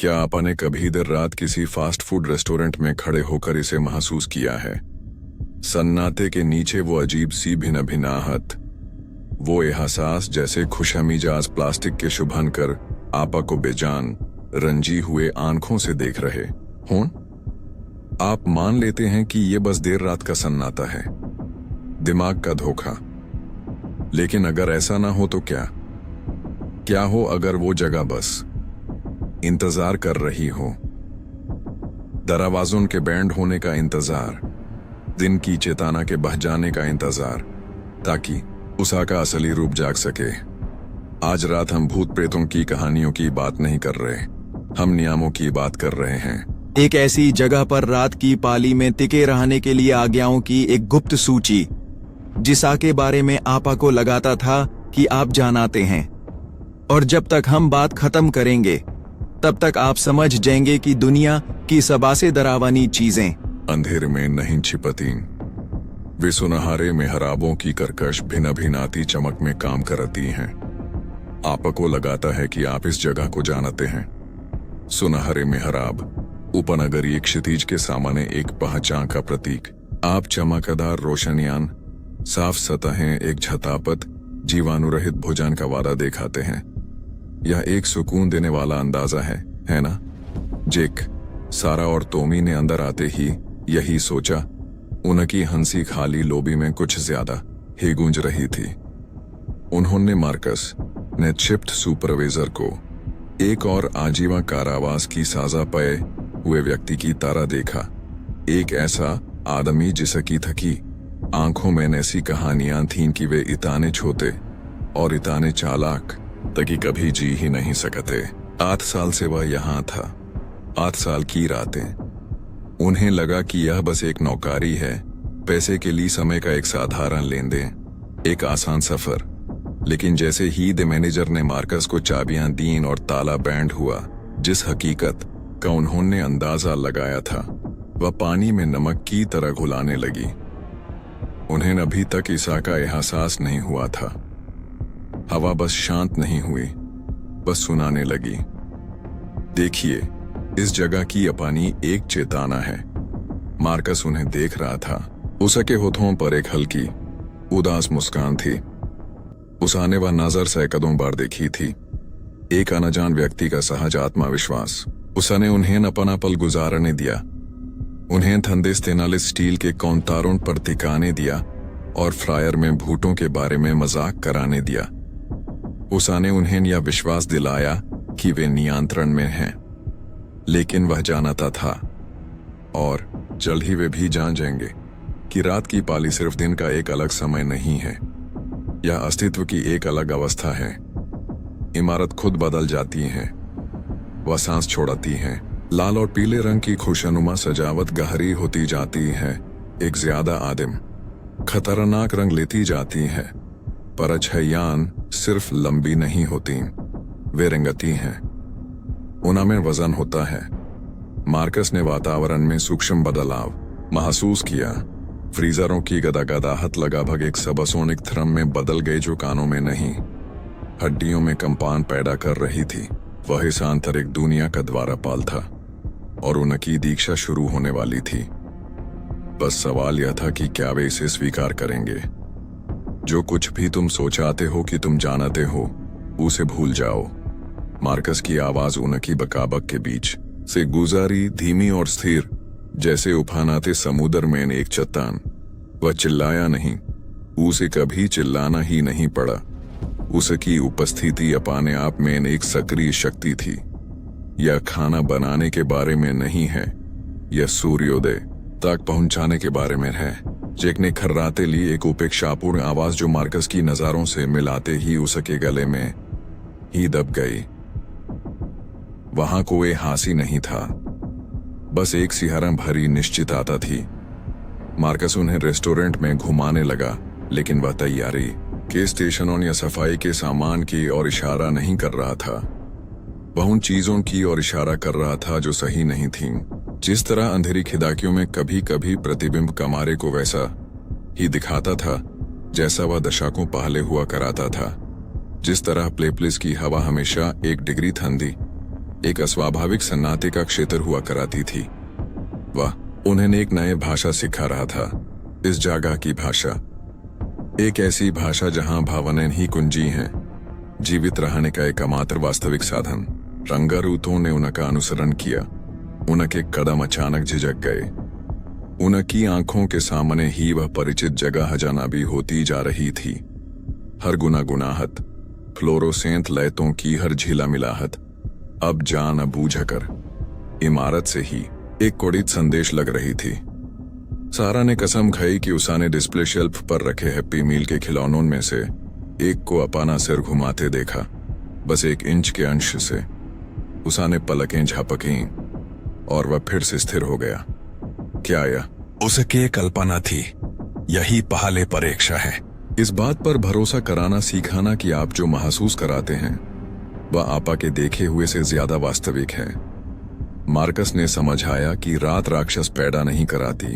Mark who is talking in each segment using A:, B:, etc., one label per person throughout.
A: क्या आपने कभी देर रात किसी फास्ट फूड रेस्टोरेंट में खड़े होकर इसे महसूस किया है? सन्नाटे के नीचे वो अजीब सी भिन्न भिन्नाहट, वो एहसास जैसे खुशमिजाज प्लास्टिक के शुभन कर आपा को बेजान रंजी हुए आंखों से देख रहे हों। आप मान लेते हैं कि ये बस देर रात का सन्नाटा है, दिमाग का धोखा। लेकिन अगर ऐसा ना हो तो क्या हो अगर वो जगह बस इंतजार कर रही हो, दरवाजों के बैंड होने का इंतजार, दिन की चेतना के बह जाने का इंतजार, ताकि उषा का असली रूप जाग सके। आज रात हम भूत प्रेतों की कहानियों की बात नहीं कर रहे, हम नियमों की बात कर रहे हैं।
B: एक ऐसी जगह पर रात की पाली में टिके रहने के लिए आज्ञाओं की एक गुप्त सूची, जिसा के बारे में आपा को लगाता था कि आप जानते हैं। और जब तक हम बात खत्म करेंगे तब तक आप समझ जाएंगे कि दुनिया की सबसे डरावनी चीजें
A: अंधेरे में नहीं छिपती, वे सुनहरे मेहराबों की कर्कश भिन्न भिन्नाती चमक में काम करती हैं। आपा को लगाता है कि आप इस जगह को जानते हैं। सुनहरे मेहराब उपनगरीय क्षितिज के सामने एक पहचान का प्रतीक। आप चमकदार रोशनियां, साफ सतहें, एक झतापत जीवाणुरहित भोजन का वादा दिखाते हैं। यह एक सुकून देने वाला अंदाजा है ना? जेक, सारा और टॉमी ने अंदर आते ही यही सोचा। उनकी हंसी खाली लॉबी में कुछ ज्यादा ही गूंज रही थी। उन्होंने मार्कस ने शिफ्ट सुपरवाइजर को एक और आजीवन कारावास की सजा पाए हुए व्यक्ति की तरह देखा। एक ऐसा आदमी जिसकी थकी आंखों में ऐसी कहानियां थीं कि वे इतने छोटे और इतने चालाक ताकि कभी जी ही नहीं सकते। 8 साल से वह यहाँ था। 8 साल की रातें। उन्हें लगा कि यह बस एक नौकरी है, पैसे के लिए समय का एक साधारण लेन देन, एक आसान सफर। लेकिन जैसे ही द मैनेजर ने मार्कस को चाबियां दीं और ताला बैंड हुआ, जिस हकीकत का उन्होंने अंदाजा लगाया था वह पानी में नमक की तरह घुलाने लगी। उन्हें अभी तक ईसा का एहसास नहीं हुआ था। हवा बस शांत नहीं हुई, बस सुनाने लगी। देखिए, इस जगह की अपनी एक चेतना है। मार्कस उन्हें देख रहा था। उसके होठों पर एक हल्की उदास मुस्कान थी। उसाने वह नजर सैकड़ों बार देखी थी, एक अनजान व्यक्ति का सहज आत्मविश्वास। उसने उन्हें अपना पल गुजारने दिया, उन्हें ठंडे स्टेनलेस स्टील के काउंटरों पर टिकाने दिया और फ्रायर में भूतों के बारे में मजाक कराने दिया। उसने उन्हें यह विश्वास दिलाया कि वे नियंत्रण में हैं। लेकिन वह जानता था, और जल्द ही वे भी जान जाएंगे, कि रात की पाली सिर्फ दिन का एक अलग समय नहीं है, यह अस्तित्व की एक अलग अवस्था है। इमारत खुद बदल जाती है, वह सांस छोड़ती है, लाल और पीले रंग की खुशनुमा सजावट गहरी होती जाती है, एक ज्यादा आदिम खतरनाक रंग लेती जाती है। पर छयान सिर्फ लंबी नहीं होती, वे रंगती हैं, उनमें वजन होता है। मार्कस ने वातावरण में सूक्ष्म बदलाव महसूस किया। फ्रीजरों की गदागदाहट लगभग एक सबसोनिक थ्रम में बदल गई, जो कानों में नहीं, हड्डियों में कंपन पैदा कर रही थी। वह इस आंतरिक दुनिया का द्वारपाल था और उनकी दीक्षा शुरू होने वाली थी। बस सवाल यह था कि क्या वे इसे स्वीकार करेंगे। जो कुछ भी तुम सोचाते हो कि तुम जानते हो, उसे भूल जाओ। मार्कस की आवाज उनकी बकाबक के बीच से गुजारी, धीमी और स्थिर, जैसे उफानाते समुद्र में एक चट्टान। वह चिल्लाया नहीं, उसे कभी चिल्लाना ही नहीं पड़ा। उसकी उपस्थिति अपने आप में एक सक्रिय शक्ति थी। यह खाना बनाने के बारे में नहीं है, यह सूर्योदय तक पहुंचाने के बारे में है। जेक ने खर्राते ली एक उपेक्षापूर्ण आवाज, जो मार्कस की नजरों से मिलाते ही उसके गले में ही दब गई। वहां कोई हासी नहीं था, बस एक सिहरा भरी निश्चितता थी। मार्कस उन्हें रेस्टोरेंट में घुमाने लगा, लेकिन वह तैयारी के स्टेशनों या सफाई के सामान की ओर इशारा नहीं कर रहा था। वह उन चीजों की ओर इशारा कर रहा था जो सही नहीं थीं। जिस तरह अंधेरी खिड़कियों में कभी कभी प्रतिबिंब कमरे को वैसा ही दिखाता था जैसा वह दशकों पहले हुआ कराता था। जिस तरह प्लेप्लिस की हवा हमेशा 1 डिग्री ठंडी एक अस्वाभाविक सन्नाटे का क्षेत्र हुआ कराती थी। वह उन्हें एक नए भाषा सिखा रहा था, इस जगह की भाषा, एक ऐसी भाषा जहां भावनाएं ही कुंजी हैं, जीवित रहने का एकमात्र वास्तविक साधन। रंगारूतों ने उनका अनुसरण किया। उनके कदम अचानक झिझक गए। उनकी आंखों के सामने ही वह परिचित जगह जाना भी होती जा रही थी। हर गुनागुनाहट, फ्लोरोसेंट लाइटों की हर झीला मिलाहट अब जान बूझकर इमारत से ही एक कोडित संदेश लग रही थी। सारा ने कसम खाई कि उसाने डिस्प्ले शेल्फ पर रखे हैप्पी मील के खिलौनों में से एक को अपना सिर घुमाते देखा, बस 1 इंच के अंश से। उसाने पलकें झपकी और वह फिर से स्थिर हो गया। क्या यह उसकी कल्पना थी? यही पहले परीक्षा है। इस बात पर भरोसा कराना सीखाना कि आप जो महसूस कराते हैं वह आपा के देखे हुए से ज्यादा वास्तविक है। मार्कस ने समझाया कि रात राक्षस पैदा नहीं कराती,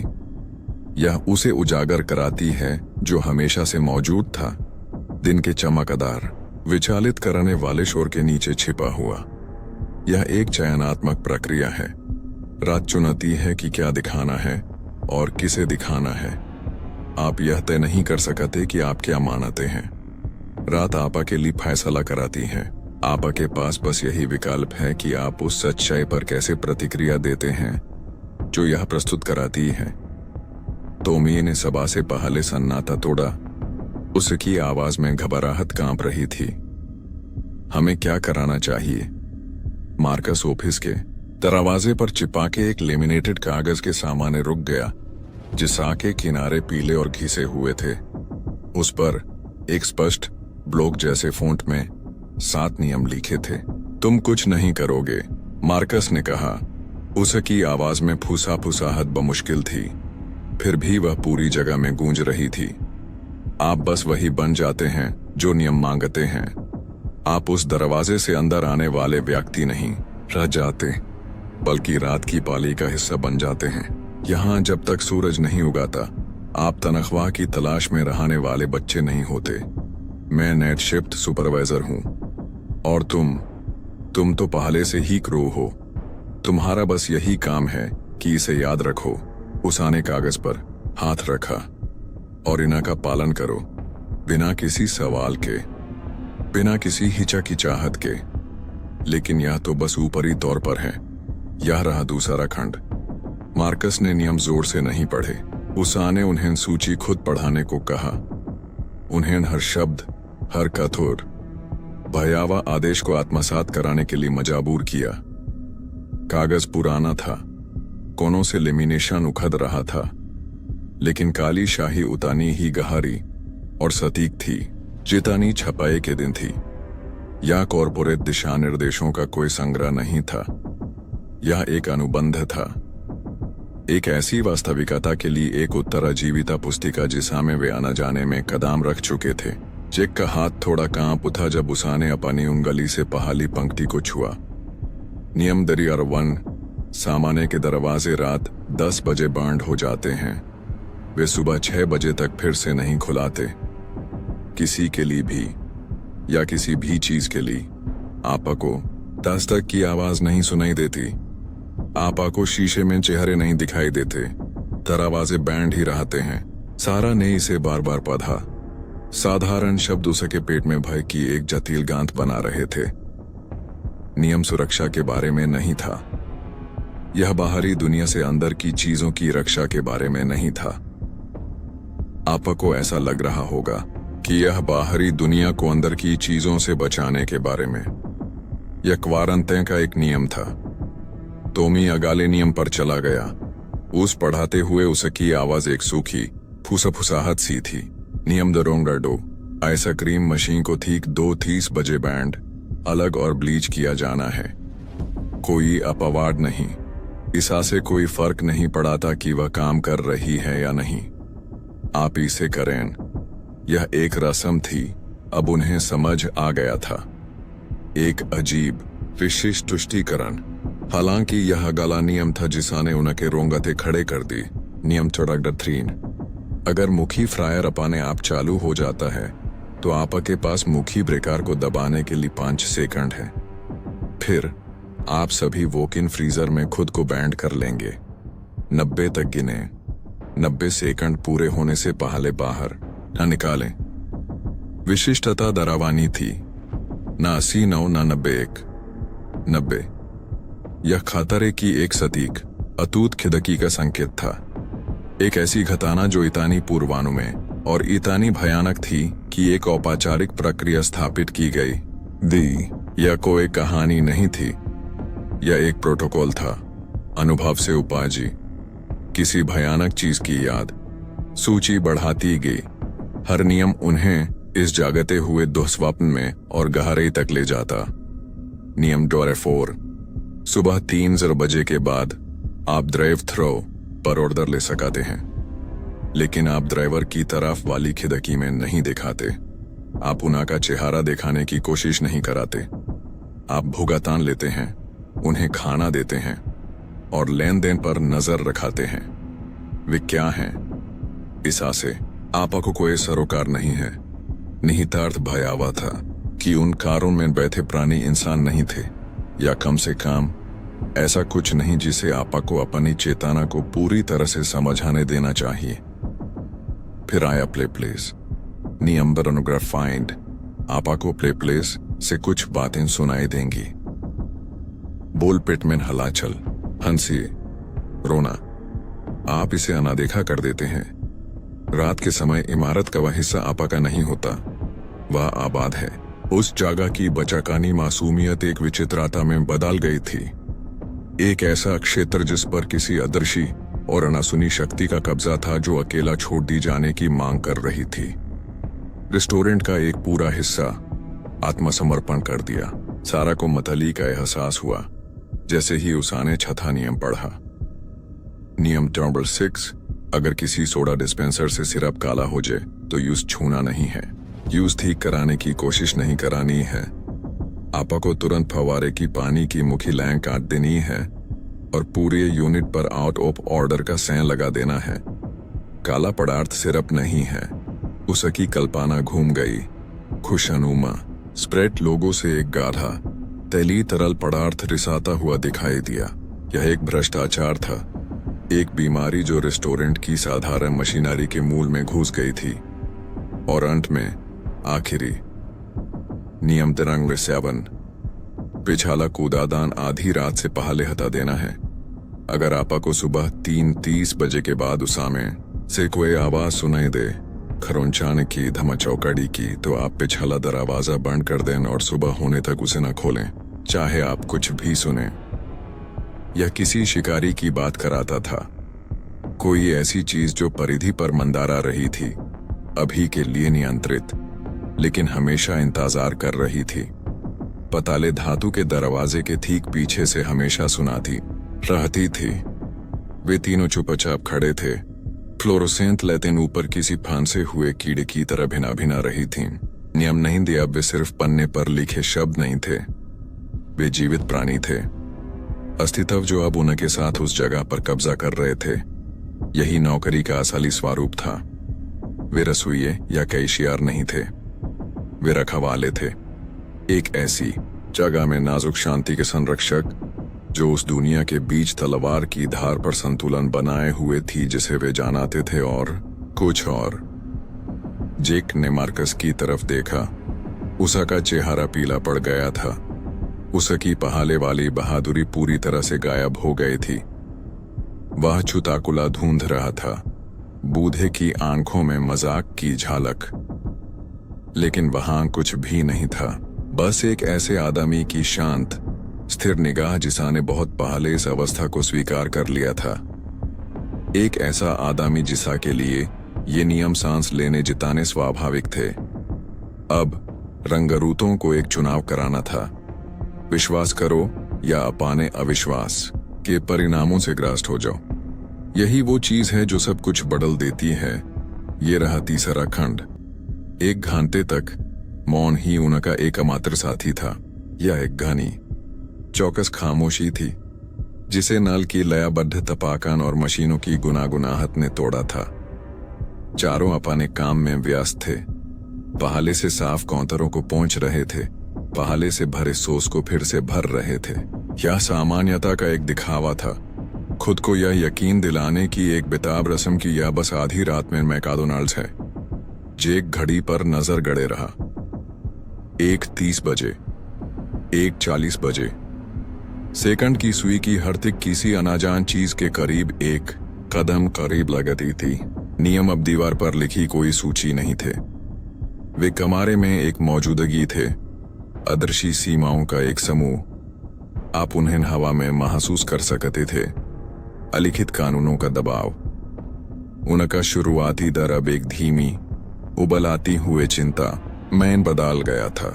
A: यह उसे उजागर कराती है जो हमेशा से मौजूद था, दिन के चमकदार विचालित करने वाले शोर के नीचे छिपा हुआ। यह एक चयनात्मक प्रक्रिया है। रात चुनती है कि क्या दिखाना है और किसे दिखाना है। आप यह तय नहीं कर सकते कि आप क्या मानते हैं। रात आपा के लिए फैसला कराती है। आपा के पास बस यही विकल्प है कि आप उस सच्चाई पर कैसे प्रतिक्रिया देते हैं जो यह प्रस्तुत कराती है। तोमी ने सभा से पहले सन्नाटा तोड़ा। उसकी आवाज में घबराहट कांप रही थी। हमें क्या कराना चाहिए? मार्कस ऑफिस के दरवाजे पर चिपा के एक लेमिनेटेड कागज के सामने रुक गया, जिसका के किनारे पीले और घिसे हुए थे। उस पर एक स्पष्ट ब्लॉक जैसे फॉन्ट में 7 नियम लिखे थे। तुम कुछ नहीं करोगे, मार्कस ने कहा। उसकी आवाज में फुसाफुसाहट बमुश्किल थी, फिर भी वह पूरी जगह में गूंज रही थी। आप बस वही बन जाते हैं जो नियम मांगते हैं। आप उस दरवाजे से अंदर आने वाले व्यक्ति नहीं रह जाते, बल्कि रात की पाली का हिस्सा बन जाते हैं। यहाँ जब तक सूरज नहीं उगाता, आप तनख्वाह की तलाश में रहने वाले बच्चे नहीं होते। मैं नाइट शिफ्ट सुपरवाइजर हूँ और तुम तो पहले से ही क्रू हो। तुम्हारा बस यही काम है कि इसे याद रखो। उसाने कागज पर हाथ रखा। और इनका पालन करो, बिना किसी सवाल के, बिना किसी हिचकिचाहट के। लेकिन यह तो बस ऊपरी तौर पर है। यह रहा दूसरा खंड। मार्कस ने नियम जोर से नहीं पढ़े। उसाने उन्हें सूची खुद पढ़ाने को कहा। उन्हें हर शब्द, हर कठोर भयावह आदेश को आत्मसात कराने के लिए मजबूर किया। कागज पुराना था, कोनों से लेमिनेशन उखड़ रहा था, लेकिन काली शाही उतानी ही गहरी और सटीक थी जितानी छपाई के दिन थी। यह कॉर्पोरेट दिशा निर्देशों का कोई संग्रह नहीं था। यह एक अनुबंध था, एक ऐसी वास्तविकता के लिए एक उत्तराजीविता पुस्तिका जिसमें वे आना जाने में कदम रख चुके थे। चेक का हाथ थोड़ा कांप उठा जब उसाने अपनी उंगली से पहली पंक्ति को छुआ। नियम दरिया 1, सामान्य के दरवाजे रात 10 बजे बंद हो जाते हैं। वे सुबह 6 बजे तक फिर से नहीं खुलाते। किसी के लिए भी या किसी भी चीज के लिए आपा को दस्तक की आवाज नहीं सुनाई देती। आपा को शीशे में चेहरे नहीं दिखाई देते। दरवाजे बैंड ही रहते हैं। सारा ने इसे बार बार पढ़ा। साधारण शब्द उसके पेट में भय की एक जटिल गांठ बना रहे थे। नियम सुरक्षा के बारे में नहीं था। यह बाहरी दुनिया से अंदर की चीजों की रक्षा के बारे में नहीं था। आपा को ऐसा लग रहा होगा कि यह बाहरी दुनिया को अंदर की चीजों से बचाने के बारे में। यह क्वारंटाइन का एक नियम था। तोमी अगाले नियम पर चला गया। उस पढ़ाते हुए उसकी आवाज एक सूखी फुसाफुसाहट सी थी। नियम दरोंगडो, आइसक्रीम मशीन को ठीक 2:30 बजे बैंड अलग और ब्लीच किया जाना है। कोई अपवाद नहीं। ईसा से कोई फर्क नहीं पड़ता कि वह काम कर रही है या नहीं। आप इसे करें। यह एक रस्म थी। अब उन्हें समझ आ गया था। एक अजीब विशिष्ट तुष्टीकरण। हालांकि यह गला नियम था जिसने उनके रोंगटे खड़े कर दी। नियम 3, अगर मुखी फ्रायर अपने आप चालू हो जाता है तो आपके पास मुखी ब्रेकर को दबाने के लिए 5 सेकंड है। फिर आप सभी वॉक इन फ्रीजर में खुद को बैंड कर लेंगे। 90 तक गिने। 90 सेकंड पूरे होने से पहले बाहर न निकालें। विशिष्टता डरावानी थी। ना 80 9 ना 91 90। यह खतरे की एक सटीक अटूट खिदकी का संकेत था। एक ऐसी घटना जो इतनी पूर्वानुमेय और इतनी भयानक थी कि एक औपचारिक प्रक्रिया स्थापित की गई। यह कोई कहानी नहीं थी, यह एक प्रोटोकॉल था, अनुभव से उपाजी किसी भयानक चीज की याद। सूची बढ़ाती गई। हर नियम उन्हें इस जागते हुए दुस्वप्न में और गहराई तक ले जाता। नियम डोरे 4। सुबह 3 बजे के बाद आप ड्राइव थ्रो पर ऑर्डर ले सकाते हैं, लेकिन आप ड्राइवर की तरफ वाली खिड़की में नहीं दिखाते। आप उन्हें का चेहरा दिखाने की कोशिश नहीं कराते। आप भुगतान लेते हैं, उन्हें खाना देते हैं और लेन देन पर नजर रखाते हैं। वे क्या हैं? इस आसे आपको कोई सरोकार नहीं है। निहितार्थ भयावह था कि उन कारों में बैठे प्राणी इंसान नहीं थे, या कम से कम ऐसा कुछ नहीं जिसे आपको अपनी चेतना को पूरी तरह से समझाने देना चाहिए। फिर आया प्ले प्लेस। नियम पर अनुग्रह फाइंड। आपको प्ले प्लेस से कुछ बातें सुनाई देंगी। बोल पिट में हलाचल, हंसी, रोना। आप इसे अनदेखा कर देते हैं। रात के समय इमारत का वह हिस्सा आपका नहीं होता, वह आबाद है। उस जगह की बचाकानी मासूमियत एक विचित्रता में बदल गई थी। एक ऐसा क्षेत्र जिस पर किसी अदृश्य और अनसुनी शक्ति का कब्जा था जो अकेला छोड़ दी जाने की मांग कर रही थी। रेस्टोरेंट का एक पूरा हिस्सा आत्मसमर्पण कर दिया। सारा को मतली का एहसास हुआ जैसे ही उसाने छठा नियम पढ़ा। नियम नंबर 6। अगर किसी सोडा डिस्पेंसर से सिरप काला हो जाए तो यूज छूना नहीं है। यूज ठीक कराने की कोशिश नहीं करानी है। आपको तुरंत फवारे की पानी की मुखी लाइन काट देनी है और पूरे यूनिट पर आउट ऑफ ऑर्डर का सैन लगा देना है। काला पदार्थ सिरप नहीं है। उसकी कल्पना घूम गई। खुशनुमा स्प्रेड लोगों से एक गाढ़ा तैली तरल पदार्थ रिसाता हुआ दिखाई दिया। यह एक भ्रष्टाचार था, एक बीमारी जो रेस्टोरेंट की साधारण मशीनरी के मूल में घुस गई थी। और अंत में आखिरी नियम तिरंग 7। पिछाला कूदादान आधी रात से पहले हटा देना है। अगर आपको सुबह 3:30 बजे के बाद उसामे से कोई आवाज सुनाई दे, खरोंचाने की, धमाचौकड़ी की, तो आप पिछला दरवाजा बंद कर दें और सुबह होने तक उसे न खोलें, चाहे आप कुछ भी सुने। यह किसी शिकारी की बात कराता था, कोई ऐसी चीज जो परिधि पर मंदारा रही थी, अभी के लिए नियंत्रित, लेकिन हमेशा इंतजार कर रही थी। पताले धातु के दरवाजे के ठीक पीछे से हमेशा सुनाती रहती थी। वे तीनों चुपचाप खड़े थे, फ्लोरोसेंट लेतिन ऊपर किसी फांसे हुए कीड़े की तरह भिना भिना रही थीं। नियम नहीं दिया, वे सिर्फ पन्ने पर लिखे शब्द नहीं थे, वे जीवित प्राणी थे। अस्तित्व जो अब उनके साथ उस जगह पर कब्जा कर रहे थे, यही नौकरी का असली स्वरूप था। वे रसोइये या कैशियर नहीं थे, वे रखवाले थे। एक ऐसी जगह में नाजुक शांति के संरक्षक जो उस दुनिया के बीच तलवार की धार पर संतुलन बनाए हुए थी जिसे वे जानते थे। और कुछ और। जेक ने मार्कस की तरफ देखा। उसका चेहरा पीला पड़ गया था। उसकी पहाले वाली बहादुरी पूरी तरह से गायब हो गई थी। वह छुताकुला ढूंढ रहा था, बूढ़े की आंखों में मजाक की झलक, लेकिन वहां कुछ भी नहीं था। बस एक ऐसे आदमी की शांत स्थिर निगाह जिसने बहुत पहले इस अवस्था को स्वीकार कर लिया था। एक ऐसा आदमी जिसा के लिए ये नियम सांस लेने जिताने स्वाभाविक थे। अब रंगरूतों को एक चुनाव कराना था, विश्वास करो या अपाने अविश्वास के परिणामों से ग्रस्त हो जाओ। यही वो चीज है जो सब कुछ बदल देती है। ये रहा तीसरा खंड। 1 घंटे तक मौन ही उनका एकमात्र साथी था, या एक घनी चौकस खामोशी थी जिसे नल की लयबद्ध तपाकन और मशीनों की गुनागुनाहट ने तोड़ा था। चारों अपने काम में व्यस्त थे। पहले से साफ काउंटरों को पहुंच रहे थे, पहले से भरे सोस को फिर से भर रहे थे। यह सामान्यता का एक दिखावा था, खुद को यह यकीन दिलाने की एक बेताब रस्म की यह बस आधी रात में मैकडॉनल्ड्स है। जेक घड़ी पर नजर गड़े रहा। 1:30 बजे, 1:40 बजे। सेकंड की सुई की हर तिक किसी अनाजान चीज के करीब एक कदम करीब लगती थी। नियम अब दीवार पर लिखी कोई सूची नहीं थे, वे कमरे में एक मौजूदगी थे, अदृश्य सीमाओं का एक समूह। आप उन्हें हवा में महसूस कर सकते थे, अलिखित कानूनों का दबाव। उनका शुरुआती दर अब एक धीमी उबल आती हुए चिंता में बदल गया था।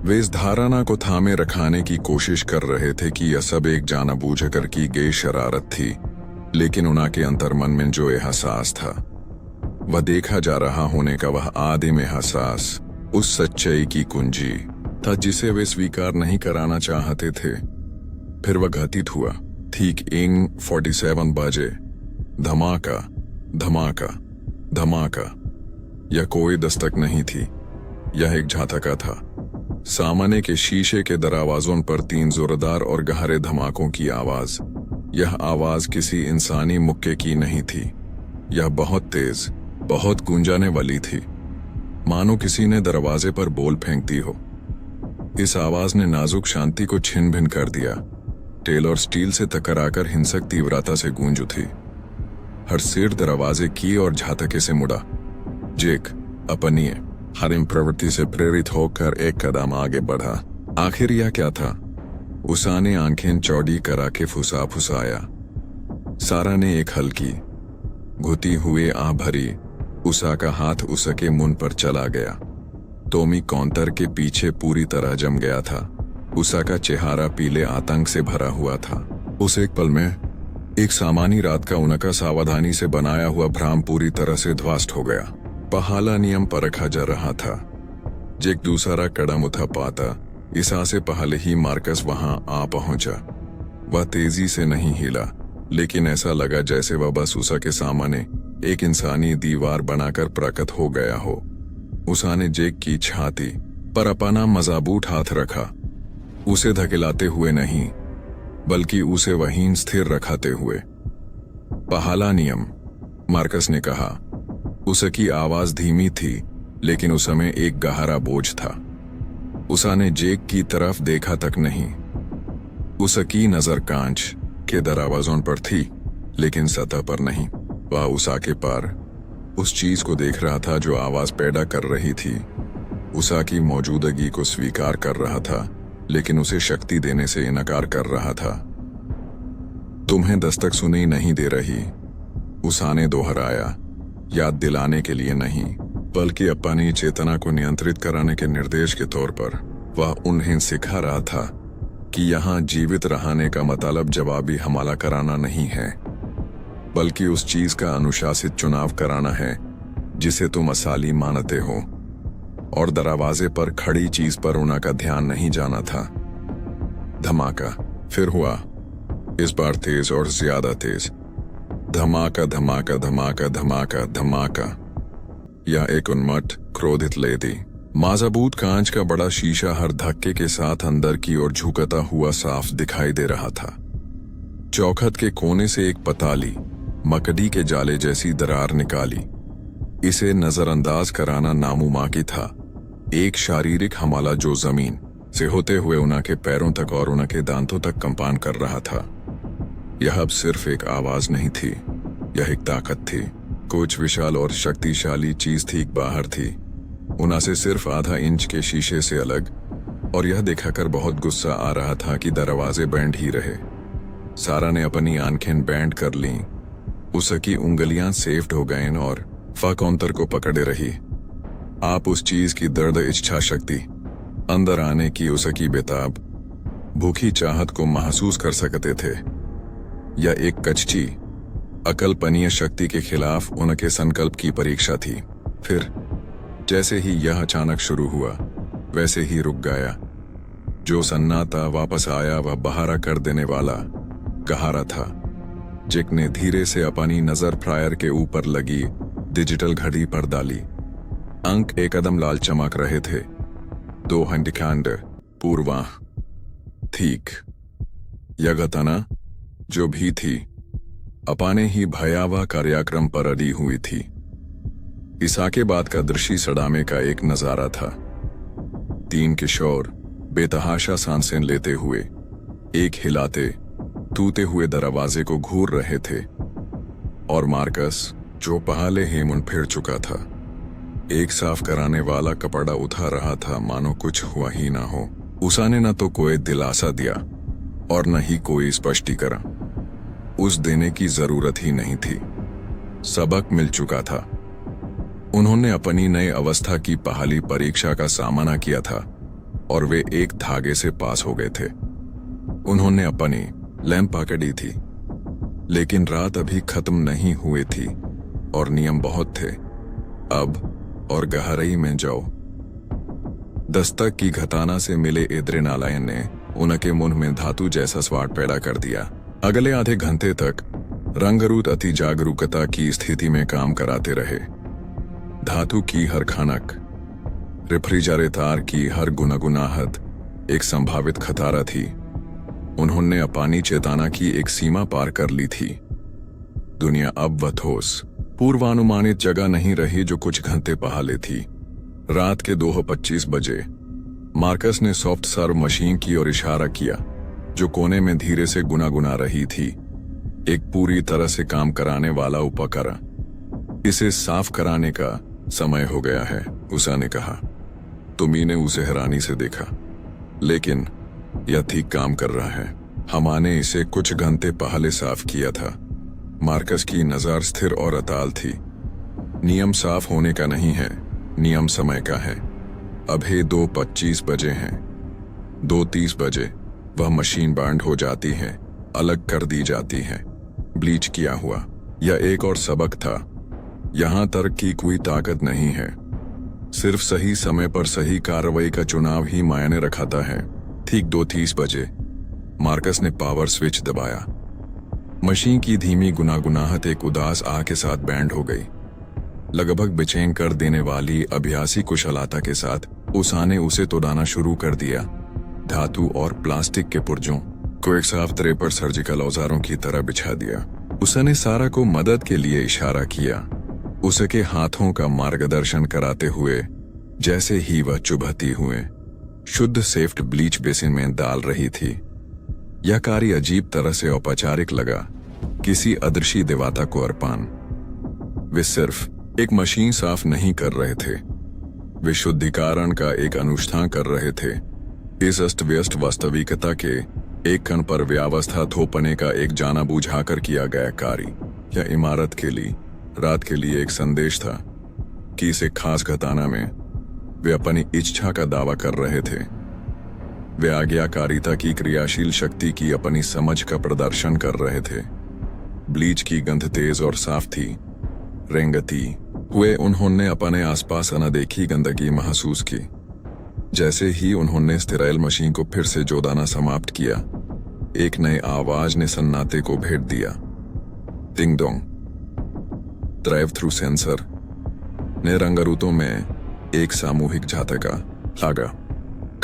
A: वे इस धारणा को थामे रखाने की कोशिश कर रहे थे कि यह सब एक जानबूझकर की गई शरारत थी, लेकिन उनके अंतर्मन में जो एहसास था, वह देखा जा रहा होने का वह आदिम एहसास, उस सच्चाई की कुंजी था जिसे वे स्वीकार नहीं कराना चाहते थे। फिर वह घटित हुआ। ठीक 1:47 बजे। धमाका, धमाका, धमाका। यह कोई दस्तक नहीं थी, यह एक झटका था। सामने के शीशे के दरवाजों पर 3 जोरदार और गहरे धमाकों की आवाज। यह आवाज किसी इंसानी मुक्के की नहीं थी, यह बहुत तेज, बहुत गूंजाने वाली थी, मानो किसी ने दरवाजे पर बोल फेंक दी हो। इस आवाज ने नाजुक शांति को छिन भिन कर दिया। टेलर स्टील से टकराकर हिंसक तीव्रता से गूंज उठी। हर सिर दरवाजे की और झटके से मुड़ा। जेक अपनी हरिम प्रवृत्ति से प्रेरित होकर एक कदम आगे बढ़ा। आखिर यह क्या था? उसने आंखें चौड़ी करा के फुसाया। सारा ने एक हल्की घुटी हुई आह भरी। उषा का हाथ उसके मुंह पर चला गया। टॉमी काउंटर के पीछे पूरी तरह जम गया था। उषा का चेहरा पीले आतंक से भरा हुआ था। उस एक पल में एक सामान्य रात का उनका सावधानी से बनाया हुआ भ्रम पूरी तरह से ध्वस्त हो गया। पहला नियम परखा जा रहा था। जेक दूसरा कदम उठा पाता, ईसा से पहले ही मार्कस वहां आ पहुंचा। वह तेजी से नहीं हिला, लेकिन ऐसा लगा जैसे वह बस उषा के सामने एक इंसानी दीवार बनाकर प्रकट हो गया हो। उषा ने जेक की छाती पर अपना मजबूत हाथ रखा, उसे धकेलाते हुए नहीं, बल्कि उसे वहीं स्थिर रखाते हुए। पहला नियम, मार्कस ने कहा। उसकी आवाज धीमी थी, लेकिन उस समय एक गहरा बोझ था। उसने जेक की तरफ देखा तक नहीं। उसकी नजर कांच के दरवाजों पर थी, लेकिन सतह पर नहीं। वह उषा के पार उस चीज को देख रहा था जो आवाज पैदा कर रही थी। उषा की मौजूदगी को स्वीकार कर रहा था, लेकिन उसे शक्ति देने से इनकार कर रहा था। तुम्हें दस्तक सुनाई नहीं दे रही, उषा ने दोहराया, याद दिलाने के लिए नहीं, बल्कि अपनी चेतना को नियंत्रित कराने के निर्देश के तौर पर। वह उन्हें सिखा रहा था कि यहाँ जीवित रहने का मतलब जवाबी हमला कराना नहीं है, बल्कि उस चीज का अनुशासित चुनाव कराना है जिसे तुम असली मानते हो। और दरवाजे पर खड़ी चीज पर उनका ध्यान नहीं जाना था। धमाका फिर हुआ, इस बार तेज और ज्यादा तेज। धमाका, धमाका, धमाका, धमाका, धमाका। यह एक उन्मत्त, क्रोधित लेडी। मजबूत कांच का बड़ा शीशा हर धक्के के साथ अंदर की ओर झुकता हुआ साफ दिखाई दे रहा था। चौखट के कोने से एक पताली, मकड़ी के जाले जैसी दरार निकाली। इसे नजरअंदाज कराना नामुमकिन था। एक शारीरिक हमला जो जमीन से होते हुए उनके पैरों तक और उनके दांतों तक कंपन कर रहा था। यह अब सिर्फ एक आवाज नहीं थी, यह एक ताकत थी। कुछ विशाल और शक्तिशाली चीज ठीक बाहर थी, उनसे सिर्फ आधा इंच के शीशे से अलग। और यह दिखाकर बहुत गुस्सा आ रहा था कि दरवाजे बैंड ही रहे। सारा ने अपनी आंखें बैंड कर लीं। उसकी उंगलियां सेफ्ट हो गईं और काउंटर को पकड़े रही। आप उस चीज की दर्द इच्छा शक्ति, अंदर आने की उसकी बेताब भूखी चाहत को महसूस कर सकते थे। यह एक कच्ची अकल्पनीय शक्ति के खिलाफ उनके संकल्प की परीक्षा थी। फिर जैसे ही यह अचानक शुरू हुआ, वैसे ही रुक गया। जो सन्नाटा वापस आया वह बहारा कर देने वाला गहरा था। जेक ने धीरे से अपनी नजर फ्रायर के ऊपर लगी डिजिटल घड़ी पर डाली। अंक एक कदम लाल चमक रहे थे। 2 हैंडिकैंड पूर्वा। ठीक यह घटना जो भी थी अपाने ही भयावह कार्यक्रम पर अड़ी हुई थी। ईसा बाद का दृश्य सड़ामे का एक नजारा था। 3 किशोर बेतहाशा सांसें लेते हुए एक हिलाते टूटे हुए दरवाजे को घूर रहे थे और मार्कस जो पहले ही मुंह फेर चुका था एक साफ कराने वाला कपड़ा उठा रहा था मानो कुछ हुआ ही ना हो। उसाने न तो कोई दिलासा दिया और न ही कोई स्पष्टीकरण। उस देने की जरूरत ही नहीं थी। सबक मिल चुका था। उन्होंने अपनी नई अवस्था की पहली परीक्षा का सामना किया था और वे एक धागे से पास हो गए थे। उन्होंने अपनी लैंप पकड़ी थी, लेकिन रात अभी खत्म नहीं हुई थी और नियम बहुत थे। अब और गहराई में जाओ। दस्तक की घटाना से मिले एड्रेनालायन ने उनके मुंह में धातु जैसा स्वाद पैदा कर दिया। अगले आधे घंटे तक रंगरूट अति जागरूकता की स्थिति में काम कराते रहे। धातु की हर खनक, रेफ्रिजरेटर की हर गुनगुनाहट एक संभावित खतरा थी। उन्होंने अपनी चेतना की एक सीमा पार कर ली थी। दुनिया अब वह ठोस पूर्वानुमानित जगह नहीं रही जो कुछ घंटे पहले थी। रात के 2:25 बजे मार्कस ने सॉफ्ट सर्व मशीन की ओर इशारा किया जो कोने में धीरे से गुनगुना रही थी। एक पूरी तरह से काम कराने वाला उपकरण। इसे साफ कराने का समय हो गया है, उषा ने कहा। तुमी ने उसे हैरानी से देखा। लेकिन यह ठीक काम कर रहा है। हमने इसे कुछ घंटे पहले साफ किया था। मार्कस की नजर स्थिर और अताल थी। नियम साफ होने का नहीं है, नियम समय का है। अभी 2:25 बजे हैं। 2:30 बजे वह मशीन बंद हो जाती है, अलग कर दी जाती है। ब्लीच किया हुआ। यह एक और सबक था। यहां तर्क की कोई ताकत नहीं है। सिर्फ सही समय पर सही कार्रवाई का चुनाव ही मायने रखाता है। ठीक 2:30 बजे मार्कस ने पावर स्विच दबाया। मशीन की धीमी गुनगुनाहट एक उदास आह के साथ बैंड हो गई। लगभग बेचैन कर देने वाली अभ्यासी कुशलता के साथ उसाने उसे तोड़ना शुरू कर दिया। धातु और प्लास्टिक के पुर्जों को एक साफ तरह पर सर्जिकल औजारों की तरह बिछा दिया। उसने सारा को मदद के लिए इशारा किया, उसके हाथों का मार्गदर्शन कराते हुए जैसे ही वह चुभती हुए शुद्ध सेफ्ट ब्लीच बेसिन में डाल रही थी। यह कार्य अजीब तरह से औपचारिक लगा, किसी अदृश्य देवता को अर्पण। वे सिर्फ एक मशीन साफ नहीं कर रहे थे, वे शुद्धिकरण का एक अनुष्ठान कर रहे थे। इस अस्त व्यस्त वास्तविकता के एक कण पर व्यवस्था थोपने का एक जाना बुझाकर किया गया कार्य। यह इमारत के लिए, रात के लिए एक संदेश था कि इसे खास घटाना में वे अपनी इच्छा का दावा कर रहे थे। वे आज्ञाकारिता की क्रियाशील शक्ति की अपनी समझ का प्रदर्शन कर रहे थे। ब्लीच की गंध तेज और साफ थी। रेंगती हुए उन्होंने अपने आसपास अनदेखी गंदगी महसूस की। जैसे ही उन्होंने स्टेराइल मशीन को फिर से जोड़ना समाप्त किया, एक नई आवाज ने सन्नाटे को भेद दिया। टिंग डोंग। ड्राइव थ्रू सेंसर ने रंगरूटों में एक सामूहिक झटका लगा।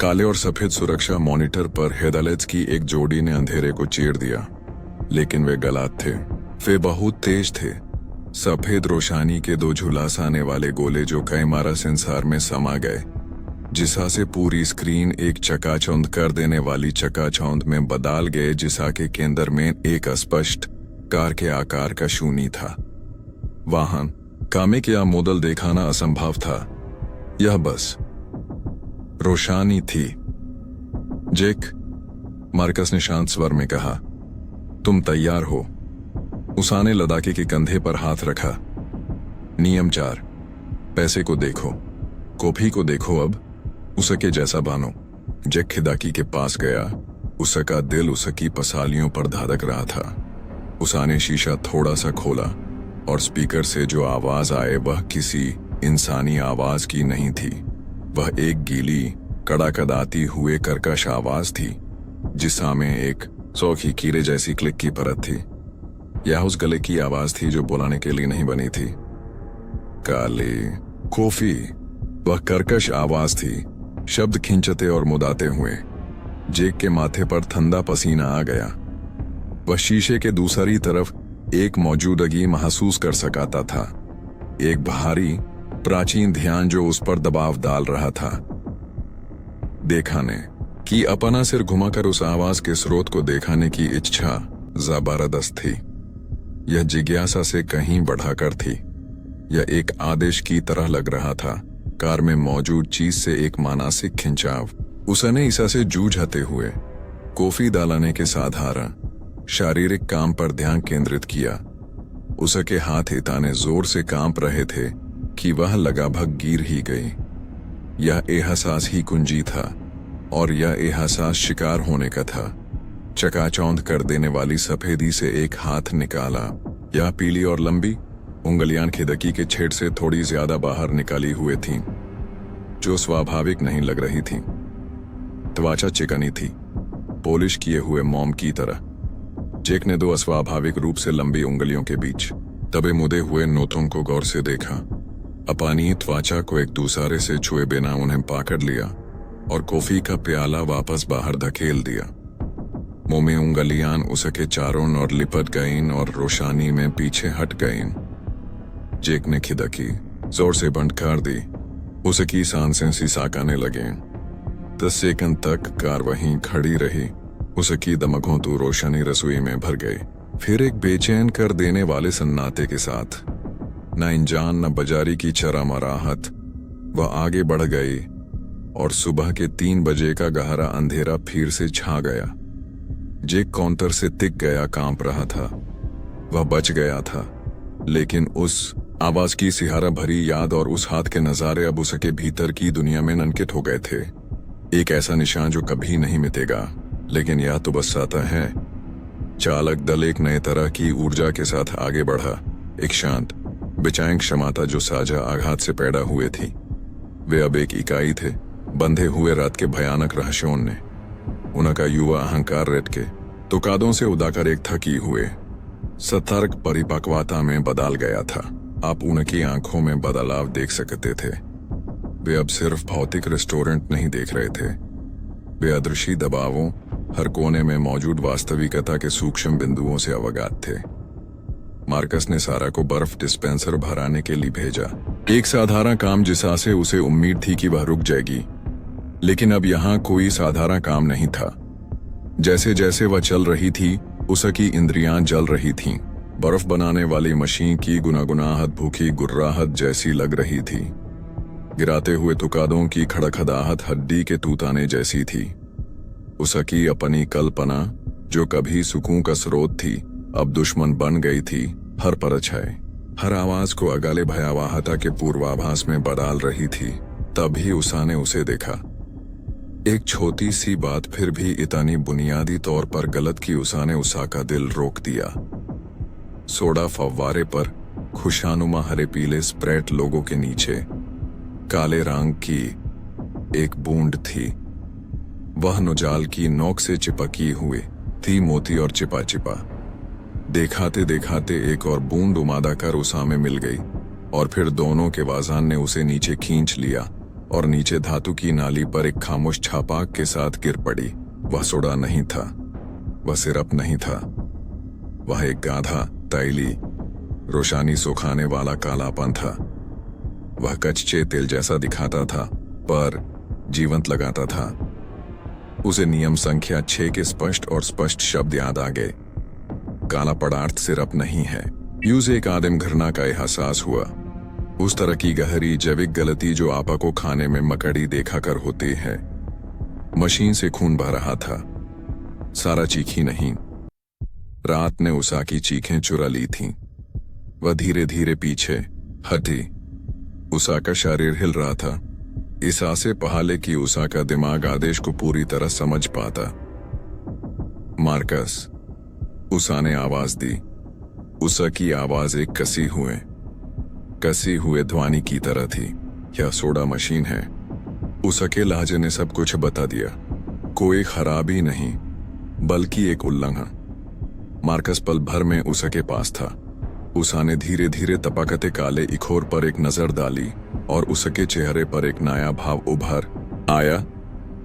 A: काले और सफेद सुरक्षा मॉनिटर पर हेडलाइट्स की एक जोड़ी ने अंधेरे को चीर दिया, लेकिन वे गलत थे। वे बहुत तेज थे। सफेद रोशनी के 2 झुलासाने वाले गोले जो कैमरा सेंसर में समा गए, जिसा से पूरी स्क्रीन एक चकाचौंध कर देने वाली चकाचौंध में बदल गए, जिसा के केंद्र में एक अस्पष्ट कार के आकार का शून्य था। वाहन कामे क्या मॉडल दिखाना असंभव था। यह बस रोशनी थी। जेक, मार्कस ने शांत स्वर में कहा, तुम तैयार हो? उसाने लड़ाके के कंधे पर हाथ रखा। नियम 4, पैसे को देखो, कॉफी को देखो, अब उसके जैसा बानो। जेक खिड़की के पास गया। उसका दिल उसकी पसालियों पर धड़क रहा था। उसाने शीशा थोड़ा सा खोला और स्पीकर से जो आवाज आए वह किसी इंसानी आवाज की नहीं थी। वह एक गीली, कड़ाकड़ाती हुए कर्कश आवाज थी, जिसमें एक सौखी कीड़े जैसी क्लिक की परत थी। यह उस गले की आवाज थी जो बुलाने के लिए नहीं बनी थी। काली कॉफी, वह कर्कश आवाज थी। शब्द खींचते और मुदाते हुए जेक के माथे पर ठंडा पसीना आ गया। वह शीशे के दूसरी तरफ एक मौजूदगी महसूस कर सकाता था, एक भारी प्राचीन ध्यान जो उस पर दबाव डाल रहा था। देखा ने कि अपना सिर घुमाकर उस आवाज के स्रोत को देखाने की इच्छा जबरदस्त थी। यह जिज्ञासा से कहीं बढ़ाकर थी। यह एक आदेश की तरह लग रहा था। कार में मौजूद चीज से एक मानसिक खिंचाव उसने ईसा से जूझते हुए कॉफी डालने के साधारण शारीरिक काम पर ध्यान केंद्रित किया। उसके हाथ इतने जोर से कांप रहे थे कि वह लगाभग गिर ही गई। यह एहसास ही कुंजी था और यह एहसास शिकार होने का था। चकाचौंध कर देने वाली सफेदी से एक हाथ निकाला। यह पीली और लंबी उंगलियां खिड़की के छेद से थोड़ी ज्यादा बाहर निकाली हुए थीं, जो स्वाभाविक नहीं लग रही थीं। त्वचा चिकनी थी, पॉलिश किए हुए मोम की तरह। जेक ने दो अस्वाभाविक रूप से लंबी उंगलियों के बीच दबे मुदे हुए नोथों को गौर से देखा। अपनी त्वचा को एक दूसरे से छुए बिना उन्हें पकड़ लिया और कॉफी का प्याला वापस बाहर धकेल दिया। मुंह में उंगलियां उसके चारों ओर लिपट गईं और रोशनी में पीछे हट गईं। जेक ने खिड़की जोर से बंद कर दी। उसकी सांसें सिसकाने लगीं। 10 सेकंड तक कार वहीं खड़ी रही। उसकी दमघोंतू रोशनी रसोई में भर गई। फिर एक बेचैन कर देने वाले सन्नाटे के साथ, न इंजान न बाजारी की चरमराहट, वह आगे बढ़ गई और सुबह के 3 बजे का गहरा अंधेरा फिर से छा गया। जेक काउंटर से टिक गया, कांप रहा था। वह बच गया था, लेकिन उस आवाज की सिहारा भरी याद और उस हाथ के नजारे अब उसके भीतर की दुनिया में ननकित हो गए थे। एक ऐसा निशान जो कभी नहीं मिटेगा, लेकिन यह तो बस आता है। चालक दल एक नए तरह की ऊर्जा के साथ आगे बढ़ा। एक शांत बेचैन क्षमता जो साझा आघात से पैदा हुए थी। वे अब एक इकाई थे, बंधे हुए रात के भयानक रहस्यों ने। उनका युवा अहंकार रेत के तुकादों से उदाकर एक थकी हुए सतर्क परिपक्वता में बदल गया था। आप उनकी आंखों में बदलाव देख सकते थे। वे अब सिर्फ भौतिक रेस्टोरेंट नहीं देख रहे थे। वे अदृश्य दबावों, हर कोने में मौजूद वास्तविकता के सूक्ष्म बिंदुओं से अवगत थे। मार्कस ने सारा को बर्फ डिस्पेंसर भराने के लिए भेजा। एक साधारण काम जिसा से उसे उम्मीद थी कि वह रुक जाएगी, लेकिन अब यहाँ कोई साधारण काम नहीं था। जैसे जैसे वह चल रही थी, उसकी इंद्रियां जल रही थीं। बर्फ बनाने वाली मशीन की गुनगुनाहट भूखी गुर्राहट जैसी लग रही थी। गिराते हुए तुकादों की खड़खड़ाहट हड्डी के तूताने जैसी थी। उसकी अपनी कल्पना, जो कभी सुकून का स्रोत थी, अब दुश्मन बन गई थी। हर परछाई, हर आवाज को अगाले भयावहता के पूर्वाभास में बदल रही थी। तभी उसने उसे देखा। एक छोटी सी बात फिर भी इतनी बुनियादी तौर पर गलत कि उसने का दिल रोक दिया। सोडा फव्वारे पर खुशानुमा हरे पीले स्प्रेट लोगों के नीचे काले रंग की एक बूंद थी। वह नुजाल की नोक से चिपकी हुई थी, मोती और चिपा चिपा। देखाते देखाते एक और बूंद उमादा कर उसा में मिल गई और फिर दोनों के वाजान ने उसे नीचे खींच लिया और नीचे धातु की नाली पर एक खामोश छापाक के साथ गिर पड़ी। वह सोडा नहीं था, वह सिरप नहीं था, वह एक गाढ़ा तैली रोशनी सुखाने वाला कालापन था। वह कच्चे तेल जैसा दिखाता था, पर जीवंत लगाता था। उसे नियम संख्या 6 के स्पष्ट और स्पष्ट शब्द याद आ गए। काला पदार्थ सिरप नहीं है। यूं एक आदिम घृणा का एहसास हुआ। उस तरह की गहरी जैविक गलती जो आपा को खाने में मकड़ी देखा कर होती है। मशीन से खून बह रहा था। सारा चीखी नहीं, रात ने उषा की चीखें चुरा ली थीं। वह धीरे धीरे पीछे हटी। उषा का शरीर हिल रहा था। इस आसे पहाले की उषा का दिमाग आदेश को पूरी तरह समझ पाता। मार्कस, उषा ने आवाज दी। उषा की आवाज एक कसी हुए ध्वनि की तरह थी। यह सोडा मशीन है। उषा के लहजे ने सब कुछ बता दिया। कोई खराबी नहीं, बल्कि एक उल्लंघन। मार्कस पल भर में उषा के पास था। उषा ने धीरे धीरे तपाकते काले इखोर पर एक नजर डाली और उसके चेहरे पर एक नया भाव उभर आया।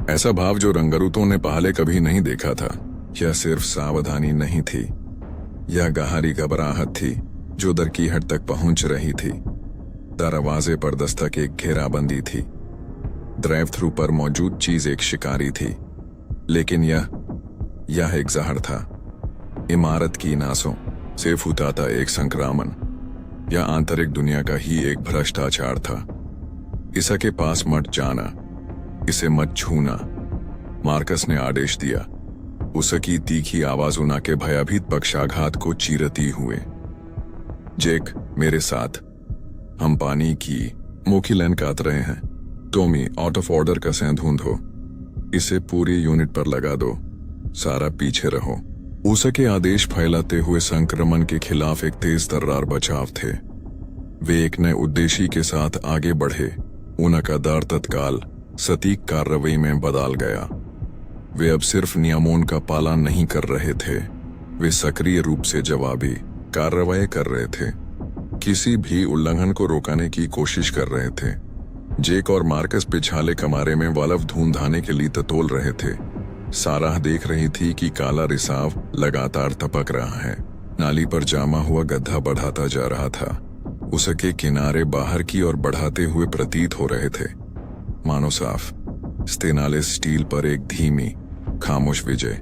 A: ऐसा भाव जो रंगरूतों ने पहले कभी नहीं देखा था। यह सिर्फ सावधानी नहीं थी, यह गहरी घबराहट थी जो दरकीहट तक पहुंच रही थी। दरवाजे पर दस्तक एक घेराबंदी थी। ड्राइव थ्रू पर मौजूद चीज एक शिकारी थी, लेकिन यह एक जहर था। इमारत की नासों से फूटा था एक संक्रामण। यह आंतरिक दुनिया का ही एक भ्रष्टाचार था। इसके पास मत जाना, इसे मत छूना, मार्कस ने आदेश दिया, उसकी तीखी आवाज उना के भयभीत पक्षाघात को चीरती हुए। जेक, मेरे साथ। हम पानी की मुखी लाइन काट रहे हैं। टॉमी, आउट ऑफ ऑर्डर का सेंधून हो, इसे पूरी यूनिट पर लगा दो। सारा पीछे रहो। उसके आदेश फैलाते हुए संक्रमण के खिलाफ एक तेज तर्रार बचाव थे। वे एक नए उद्देश्य के साथ आगे बढ़े। उनका दर तत्काल सटीक कार्रवाई में बदल गया। वे अब सिर्फ नियमों का पालन नहीं कर रहे थे, वे सक्रिय रूप से जवाबी कार्रवाई कर रहे थे, किसी भी उल्लंघन को रोकने की कोशिश कर रहे थे। जेक और मार्कस पिछाले कमरे में वाल्व ढूंढने के लिए ततोल रहे थे। सारा देख रही थी कि काला रिसाव लगातार टपक रहा है। नाली पर जमा हुआ गड्ढा बढ़ाता जा रहा था। उसके किनारे बाहर की ओर बढ़ाते हुए प्रतीत हो रहे थे, मानो साफ स्टेनलेस स्टील पर एक धीमी खामोश विजय।